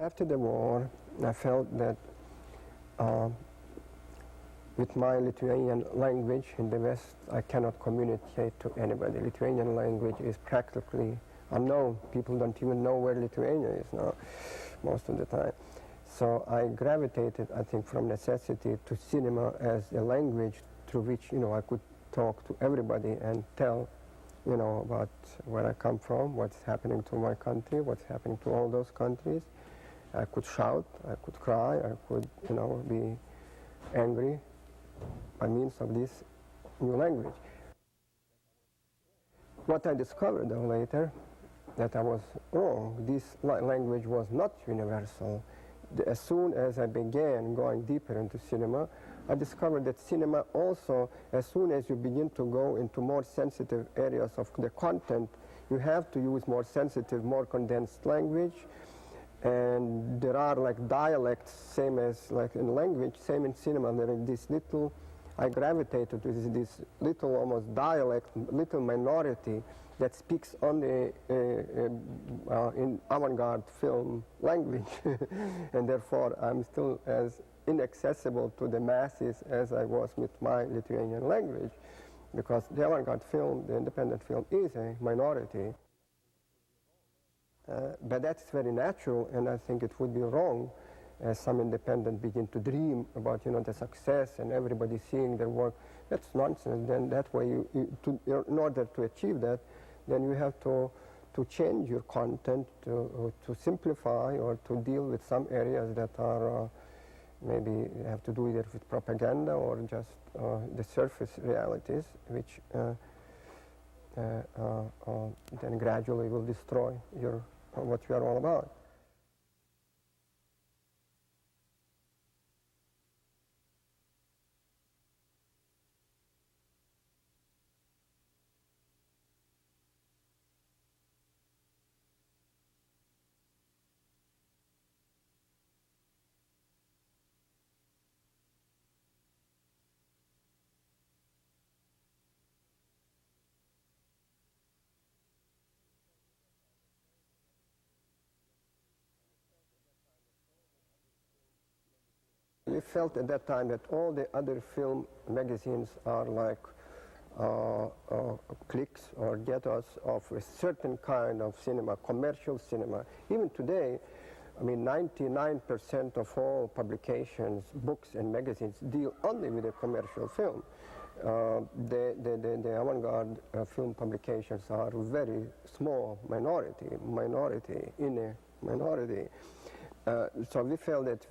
After the war, I felt that with my Lithuanian language in the West, I cannot communicate to anybody. Lithuanian language is practically unknown. People don't even know where Lithuania is now, most of the time. So I gravitated, I think, from necessity to cinema as a language through which, I could talk to everybody and tell, about where I come from, what's happening to my country, what's happening to all those countries. I could shout, I could cry, I could, be angry by means of this new language. What I discovered though later, that I was wrong. This language was not universal. As soon as I began going deeper into cinema, I discovered that cinema also, as soon as you begin to go into more sensitive areas of the content, you have to use more sensitive, more condensed language. And there are like dialects, same as like in language, same in cinema. There is this little, I gravitated to this little almost dialect, little minority that speaks only in avant-garde film language. And therefore I'm still as inaccessible to the masses as I was with my Lithuanian language, because the avant-garde film, the independent film, is a minority. But that's very natural, and I think it would be wrong as some independent begin to dream about, the success and everybody seeing their work. That's nonsense. Then that way, in order to achieve that, then you have to change your content, to simplify or to deal with some areas that are maybe have to do either with propaganda or just the surface realities, which then gradually will destroy what you are all about. We felt at that time that all the other film magazines are like cliques or ghettos of a certain kind of cinema, commercial cinema. Even today, 99% of all publications, books and magazines deal only with a commercial film. The avant-garde film publications are very small minority in a minority. So we felt that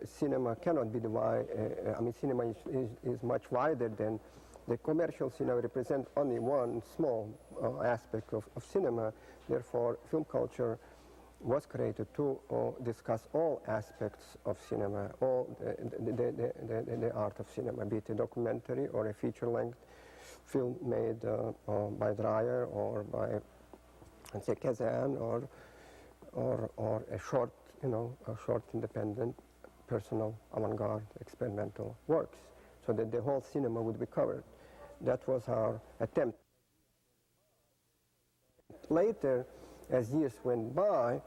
cinema cannot be divided. Cinema is much wider than the commercial cinema represents only one small aspect of cinema. Therefore, film culture was created to discuss all aspects of cinema, all the art of cinema, be it a documentary or a feature-length film made by Dreyer or by, let's say, Kazan, or a short independent, personal, avant-garde, experimental works, so that the whole cinema would be covered. That was our attempt. Later, as years went by,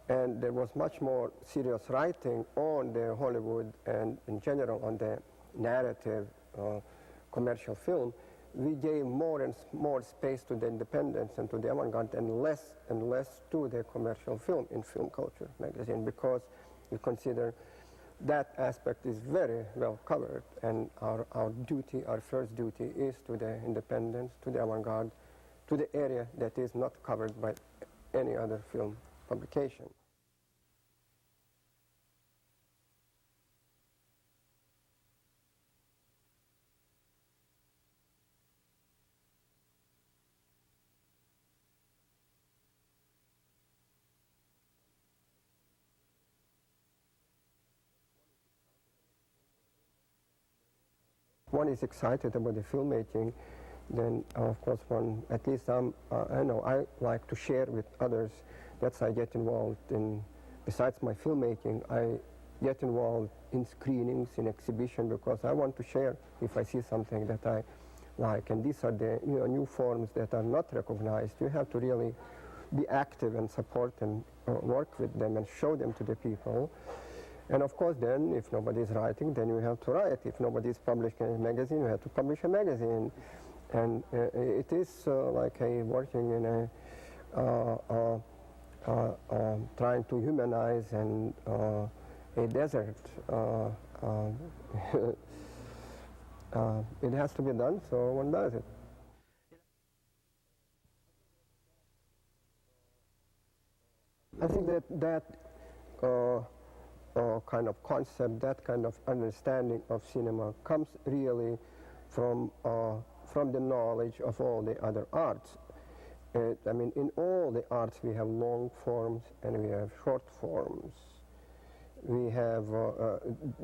and there was much more serious writing on the Hollywood and in general on the narrative commercial film, we gave more and more space to the independence and to the avant-garde and less to the commercial film in Film Culture magazine, because we consider that aspect is very well covered, and our first duty is to the independence, to the avant-garde, to the area that is not covered by any other film publication. One is excited about the filmmaking, then of course at least I like to share with others. That's I get involved in. Besides my filmmaking, I get involved in screenings, in exhibition, because I want to share if I see something that I like. And these are the new forms that are not recognized. You have to really be active and support and work with them and show them to the people. And of course then, if nobody is writing, then you have to write. If nobody is publishing a magazine, you have to publish a magazine. And it is like working in trying to humanize and a desert. It has to be done, so one does it. I think that kind of concept, that kind of understanding of cinema comes really from the knowledge of all the other arts. I mean, in all the arts we have long forms and we have short forms. We have,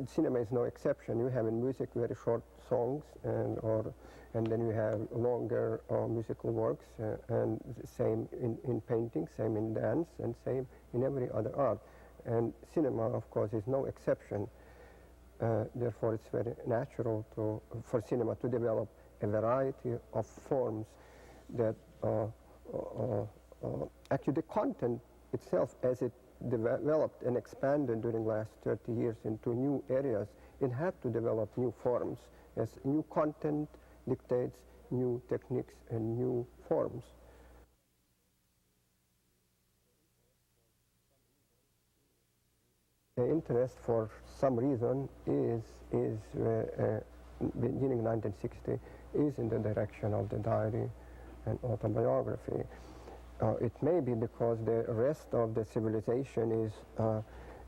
cinema is no exception. You have in music very short songs and then you have longer musical works, and same in painting, same in dance, and same in every other art. And cinema, of course, is no exception. Therefore, it's very natural for cinema to develop a variety of forms that actually the content itself, as it developed and expanded during the last 30 years into new areas, it had to develop new forms as new content dictates new techniques and new forms. The interest, for some reason, is beginning 1960, is in the direction of the diary and autobiography. It may be because the rest of the civilization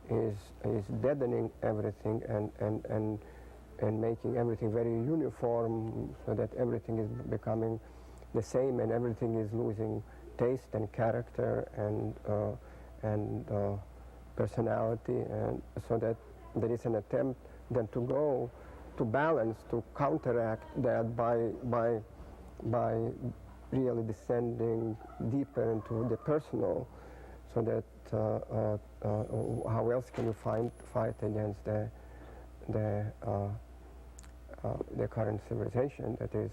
is deadening everything and making everything very uniform, so that everything is becoming the same and everything is losing taste and character and personality, and so that there is an attempt then to go to balance, to counteract that by really descending deeper into the personal, so that how else can you fight against the current civilization that is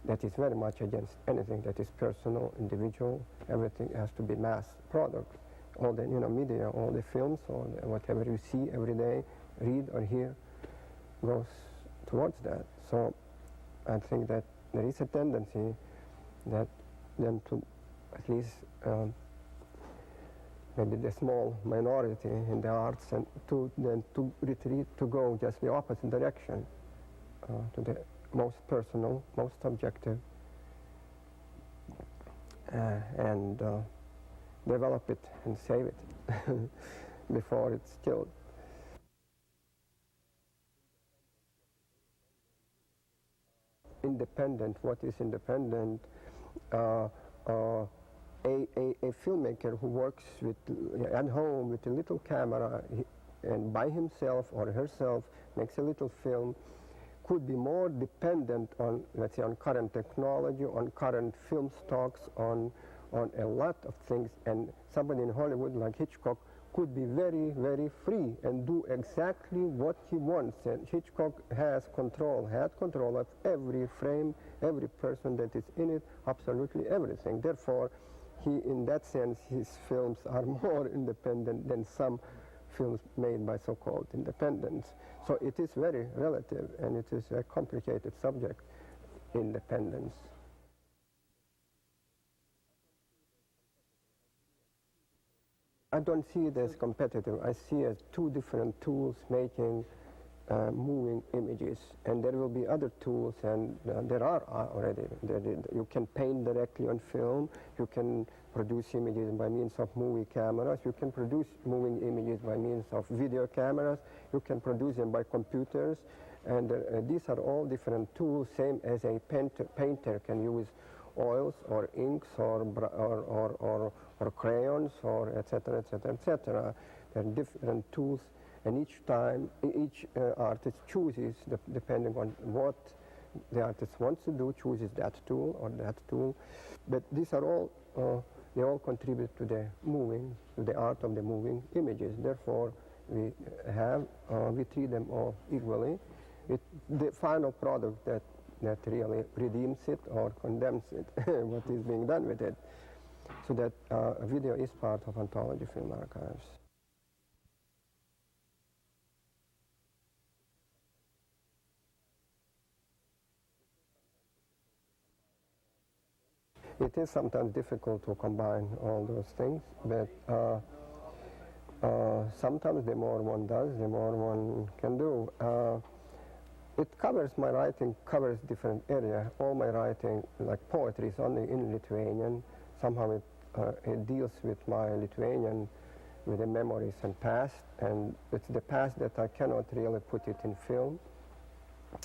that is very much against anything that is personal, individual. Everything has to be mass product. All the media, all the films, or whatever you see every day, read or hear, goes towards that. So I think that there is a tendency that then to at least maybe the small minority in the arts, and to retreat, to go just the opposite direction, to the most personal, most objective, and develop it and save it before it's killed. Independent, what is independent? A filmmaker who works at home with a little camera and by himself or herself makes a little film could be more dependent on, let's say, on current technology, on current film stocks, on a lot of things, and somebody in Hollywood like Hitchcock could be very, very free and do exactly what he wants. And Hitchcock had control of every frame, every person that is in it, absolutely everything. Therefore, in that sense, his films are more independent than some films made by so-called independents. So it is very relative, and it is a complicated subject, independence. I don't see it as competitive. I see it as two different tools making moving images, and there will be other tools, and there are already. You can paint directly on film, you can produce images by means of movie cameras, you can produce moving images by means of video cameras, you can produce them by computers, and these are all different tools, same as a painter can use oils or inks or crayons or etc., etc., etc. There are different tools, and each time each artist chooses, depending on what the artist wants to do, chooses that tool or that tool. But these are all they all contribute to the art of the moving images. Therefore, we treat them all equally. The final product that that really redeems it or condemns it, what is being done with it. So that video is part of anthology film archives. It is sometimes difficult to combine all those things, but sometimes the more one does, the more one can do. My writing covers different areas. All my writing, like poetry, is only in Lithuanian. Somehow it deals with my Lithuanian, with the memories and past, and it's the past that I cannot really put it in film.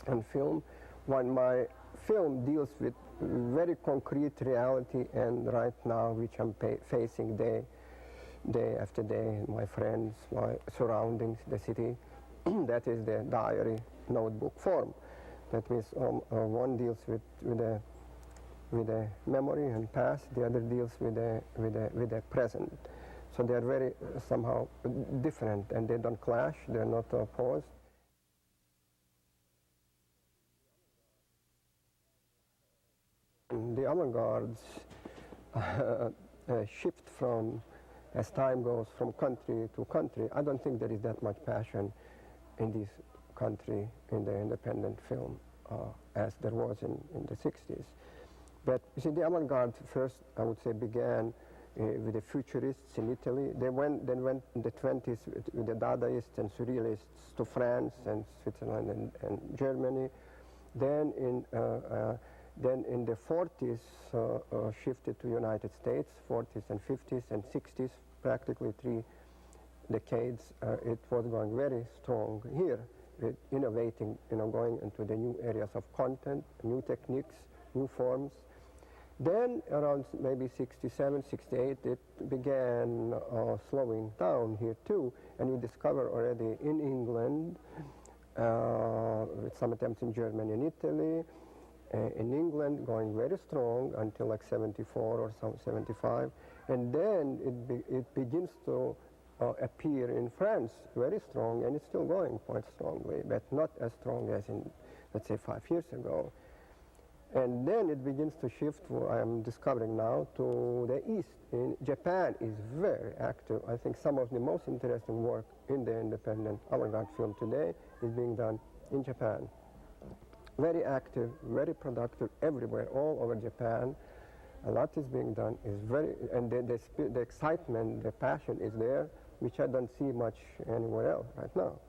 And film, when my film deals with very concrete reality, and right now, which I'm facing day after day, my friends, my surroundings, the city, that is the diary notebook form. That means one deals with the memory and past, the other deals with the present. So they are very somehow different, and they don't clash, they're not opposed. The avant-gardes shift from, as time goes, from country to country. I don't think there is that much passion in this country in the independent film as there was in the 60s. But you see, the avant-garde first, I would say, began with the futurists in Italy. Then went in the 20s with the Dadaists and Surrealists to France and Switzerland and Germany. Then in the 40s shifted to United States, 40s and 50s and 60s, practically 3 decades. It was going very strong here, innovating, going into the new areas of content, new techniques, new forms. Then around maybe 67, 68, it began slowing down here too, and we discovered already in England, with some attempts in Germany and Italy, in England going very strong until like 74 or some 75, and then it begins to appear in France very strong, and it's still going quite strongly, but not as strong as in, let's say, 5 years ago. And then it begins to shift, I am discovering now, to the east. In Japan is very active. I think some of the most interesting work in the independent avant-garde film today is being done in Japan. Very active, very productive everywhere, all over Japan. A lot is being done, and the excitement, the passion is there, which I don't see much anywhere else right now.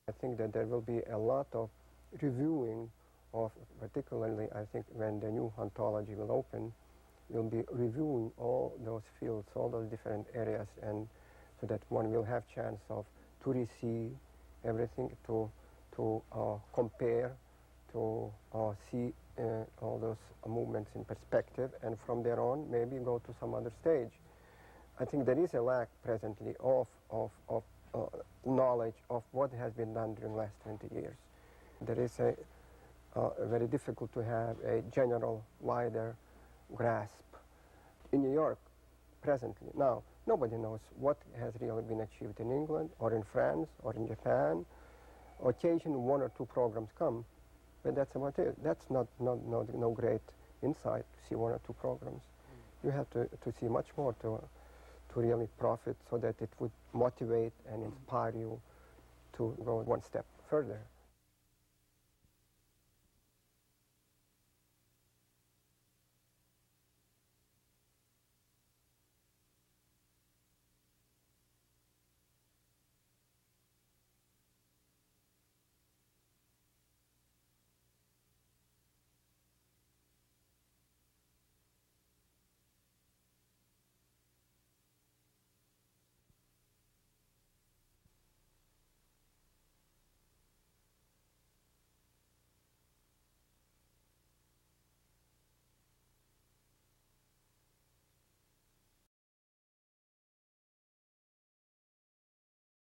I think that there will be a lot of reviewing of, particularly I think when the new anthology will open, we'll be reviewing all those fields, all those different areas, and so that one will have chance to receive everything, to compare, to see all those movements in perspective, and from there on maybe go to some other stage. I think there is a lack presently of knowledge of what has been done during the last 20 years. There is very difficult to have a general, wider grasp. In New York, presently, now, nobody knows what has really been achieved in England, or in France, or in Japan. Occasionally, 1 or 2 programs come, but that's about it. That's no great insight to see 1 or 2 programs. You have to see much more to really profit, so that it would motivate and inspire you to go one step further.